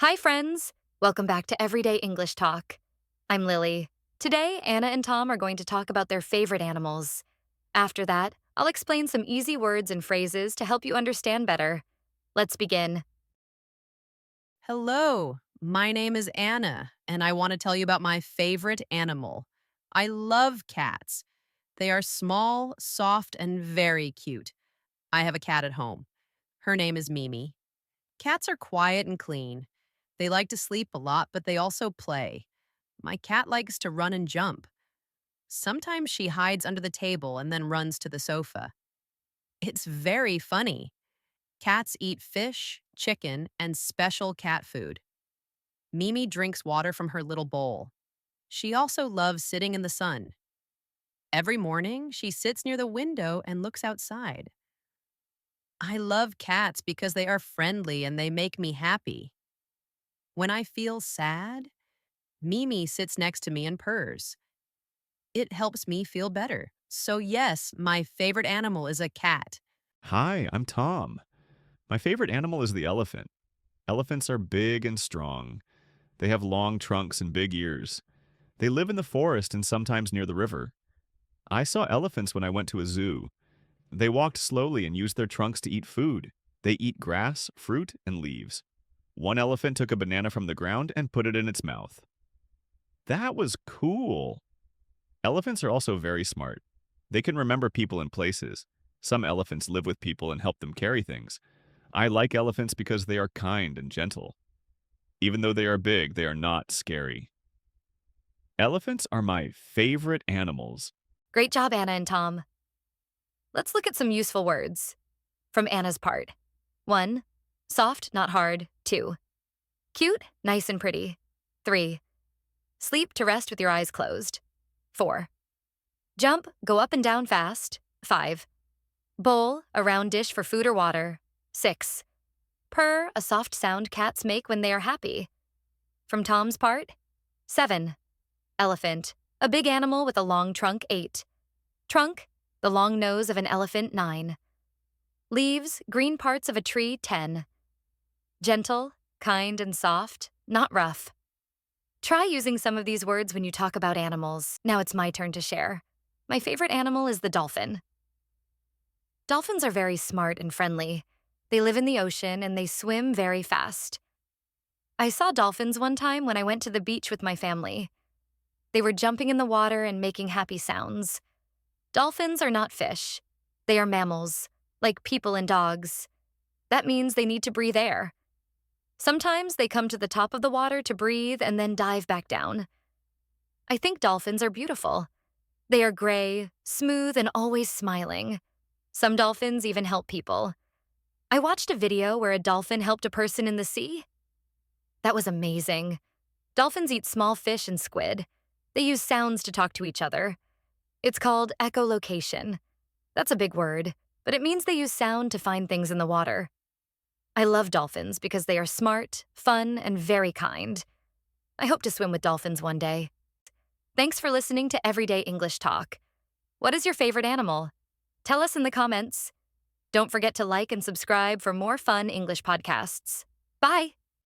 Hi, friends! Welcome back to Everyday English Talk. I'm Lily. Today, Anna and Tom are going to talk about their favorite animals. After that, I'll explain some easy words and phrases to help you understand better. Let's begin. Hello, my name is Anna, and I want to tell you about my favorite animal. I love cats. They are small, soft, and very cute. I have a cat at home. Her name is Mimi. Cats are quiet and clean. They like to sleep a lot, but they also play. My cat likes to run and jump. Sometimes she hides under the table and then runs to the sofa. It's very funny. Cats eat fish, chicken, and special cat food. Mimi drinks water from her little bowl. She also loves sitting in the sun. Every morning, she sits near the window and looks outside. I love cats because they are friendly and they make me happy. When I feel sad, Mimi sits next to me and purrs. It helps me feel better. So, yes, my favorite animal is a cat. Hi, I'm Tom. My favorite animal is the elephant. Elephants are big and strong. They have long trunks and big ears. They live in the forest and sometimes near the river. I saw elephants when I went to a zoo. They walked slowly and used their trunks to eat food. They eat grass, fruit, and leaves. One elephant took a banana from the ground and put it in its mouth. That was cool. Elephants are also very smart. They can remember people and places. Some elephants live with people and help them carry things. I like elephants because they are kind and gentle. Even though they are big, they are not scary. Elephants are my favorite animals. Great job, Anna and Tom. Let's look at some useful words. From Anna's part. 1. Soft, not hard. 2. Cute, nice and pretty. 3. Sleep to rest with your eyes closed. 4. Jump, go up and down fast. 5. Bowl, a round dish for food or water. 6. Purr, a soft sound cats make when they are happy. From Tom's part. 7. Elephant, a big animal with a long trunk. 8. Trunk, the long nose of an elephant. 9. Leaves, green parts of a tree. 10. Gentle, kind and soft, not rough. Try using some of these words when you talk about animals. Now it's my turn to share. My favorite animal is the dolphin. Dolphins are very smart and friendly. They live in the ocean and they swim very fast. I saw dolphins one time when I went to the beach with my family. They were jumping in the water and making happy sounds. Dolphins are not fish. They are mammals, like people and dogs. That means they need to breathe air. Sometimes they come to the top of the water to breathe and then dive back down. I think dolphins are beautiful. They are gray, smooth, and always smiling. Some dolphins even help people. I watched a video where a dolphin helped a person in the sea. That was amazing. Dolphins eat small fish and squid. They use sounds to talk to each other. It's called echolocation. That's a big word, but it means they use sound to find things in the water. I love dolphins because they are smart, fun, and very kind. I hope to swim with dolphins one day. Thanks for listening to Everyday English Talk. What is your favorite animal? Tell us in the comments. Don't forget to like and subscribe for more fun English podcasts. Bye!